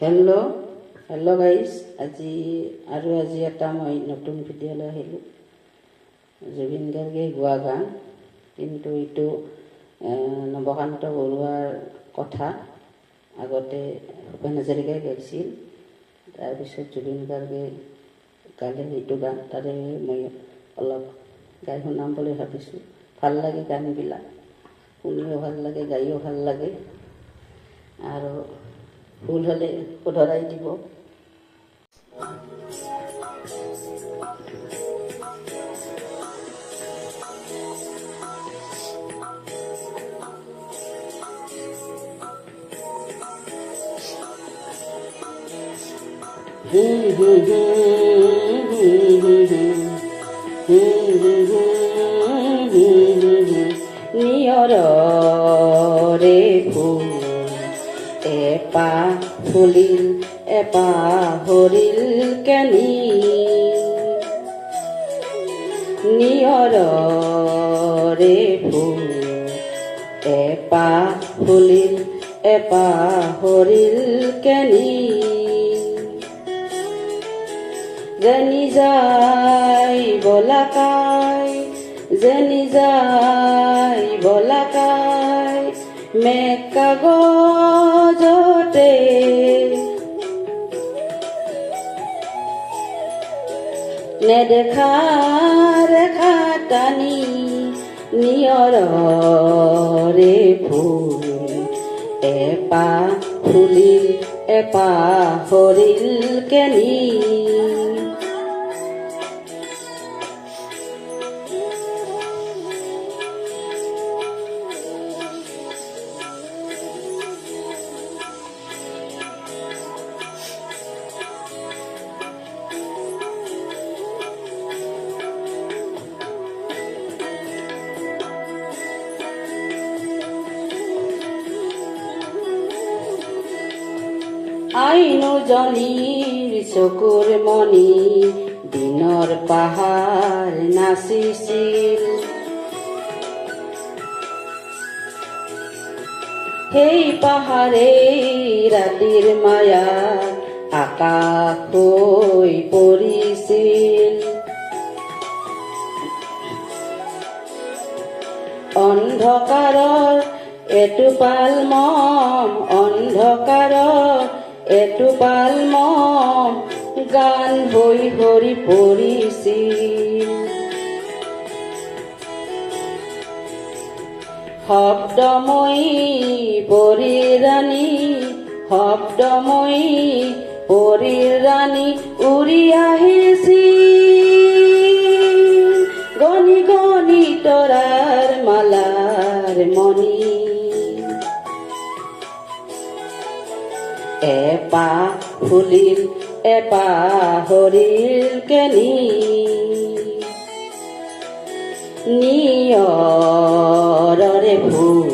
Hello' guys, আজি এটা মই নতুন ভিডিঅ' লৈ আহিলোঁ। জুবিন গাৰ্গে গোৱা গান, কিন্তু এইটো নৱকান্ত বৰুৱাৰ কথা। আগতে ভূপেন হাজৰিকাই গাইছিল, তাৰপিছত জুবিন গাৰ্গে গালে এইটো গান। তাৰে মই অলপ গাই শুনাম বুলি ভাবিছোঁ। ভাল লাগে গানবিলাক, শুনিও ভাল লাগে, গাইও ভাল লাগে। আৰু ভুল হ'লে শুধৰাই দিব। নিয়ৰৰে ফুল এপাহ ফুলিল এপাহ সৰিল কেনি, নিয়ৰৰে ফুল এপাহ ফুলিল এপাহ সৰিল কেনি, যেনি যায় বলাকাই যেনি যায় বলাকাই মেঘ কাগজতে, নেদেখা ৰেখা টানি, নিয়ৰৰে ফুল এপাহ ফুলিল এপাহ সৰিল কেনি, আইনুজনীৰ চকুৰ মণি দিনৰ পাহাৰ নাচিছিল, সেই পাহাৰে ৰাতিৰ মায়াত আকাশ হৈ পৰিছিল, অন্ধকাৰৰ এটোপাল মম, অন্ধকাৰৰ এটোপাল মম গান হৈ ভৰি পৰিছিল, শব্দময়ী পৰীৰ ৰাণী, শব্দময়ী পৰীৰ ৰাণী উৰি আহিছিল, গণি গণি তৰাৰ মালাৰ মণি, এপাহ ফুলিল এপাহ সৰিল কেনি, নিয়ৰৰে ফুল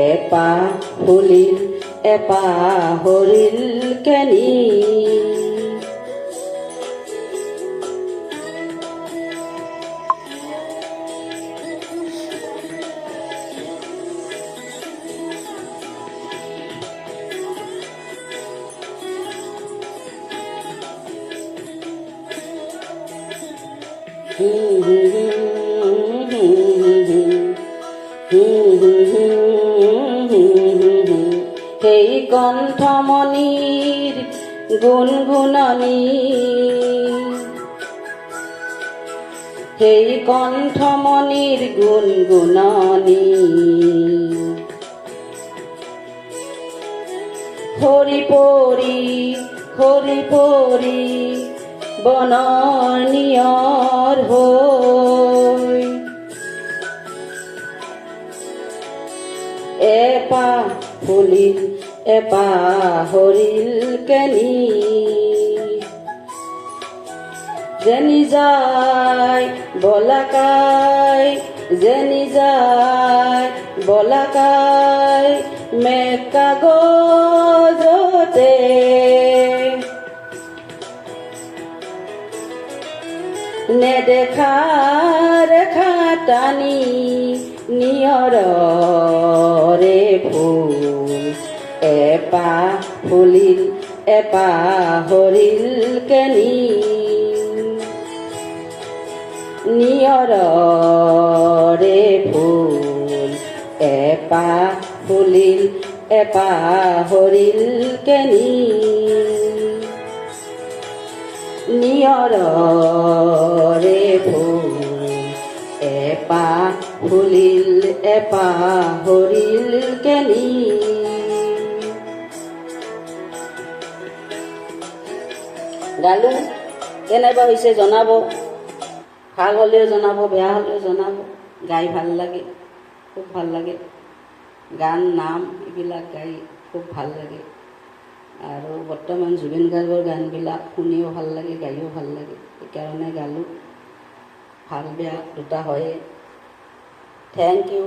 এপাহ ফুলিল এপাহ সৰিল কেনি, সেই কণ্ঠমণিৰ গুণগুণনি, সেই কণ্ঠমণিৰ গুণগুণনি, হৰি পৰি বনৰ নিয়ৰ হৈ, এপাহ ফুলিল এপাহ সৰিল কেনি, যেনি যায় বলাকাই যেনি যায় বলাকাই মেঘ কাগজতে, নেদেখা ৰেখা টানি, নিয়ৰৰে ফুল এপাহ ফুলিল এপাহৰিল কেনি নিয়ৰৰে ফুল এপাহ ফুলিল এপাহৰিল কেনি নিয়ৰৰে ফুল এপাহ ফুলিল এপাহৰিল কেনি গালো কেনেবা হৈছে জনাব ভাল হ'লেও জনাব বেয়া হ'লেও জনাব গাই ভাল লাগে খুব ভাল লাগে গান নাম এইবিলাক গাই খুব ভাল লাগে আৰু বৰ্তমান জুবিন গাৰ্গৰ গানবিলাক শুনিও ভাল লাগে গায়ো ভাল লাগে সেইকাৰণে গালোঁ ভাল বেয়া দুটা হয়ে থেংক ইউ